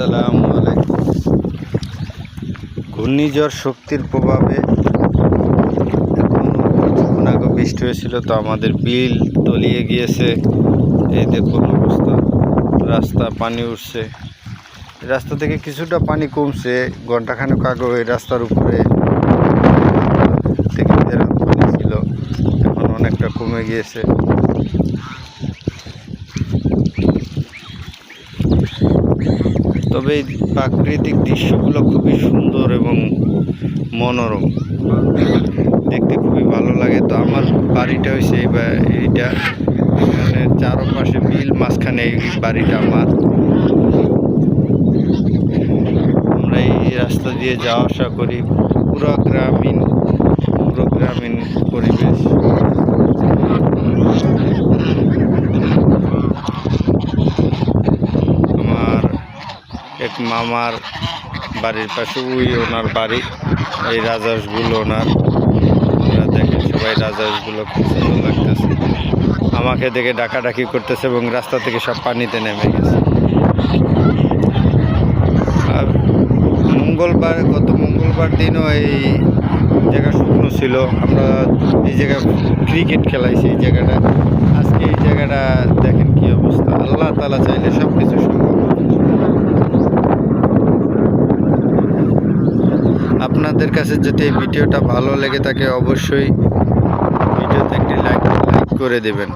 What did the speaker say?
আসসালামু আলাইকুম। ঘূর্ণিঝড় শক্তির প্রভাবে কিছুক্ষণ আগে বৃষ্টি হয়েছিল, তো আমাদের বিল তলিয়ে গিয়েছে। এই দেখুন অবস্থা, রাস্তা পানি উঠছে। রাস্তা থেকে কিছুটা পানি কমছে, ঘন্টাখানেক আগে ওই রাস্তার উপরে থেকে পানি ছিল, এখন অনেকটা কমে গিয়েছে। তবে এই প্রাকৃতিক দৃশ্যগুলো খুবই সুন্দর এবং মনোরম, দেখতে খুবই ভালো লাগে। তো আমার বাড়িটা হয়েছে এইটা, এখানে চারপাশে বিল, মাঝখানে এই বাড়িটা আমার। আমরা এই রাস্তা দিয়ে যাওয়া আসা করি, পুরো গ্রামীণ পরিবেশ। আমার এক মামার বাড়ির পাশে ওনার বাড়ি, এই রাজহাঁসগুলো ওনার। দেখেন সবাই রাজহাঁসগুলো খুব সুন্দর লাগতেছে, আমাকে দেখে ডাকাডাকি করতেছে এবং রাস্তা থেকে সব পানিতে নেমে গেছে। আর গত মঙ্গলবার দিনও এই জায়গা শুকনো ছিল, আমরা এই জায়গায় ক্রিকেট খেলাইছি এই জায়গাটা। আজকে এই জায়গাটা দেখেন কি অবস্থা। আল্লাহ তাআলা চাইলে সব কিছু সম্ভব। আপনাদের কাছে যদি এই ভিডিওটা ভালো লেগে থাকে, অবশ্যই ভিডিওতে একটি লাইক করে দেবেন।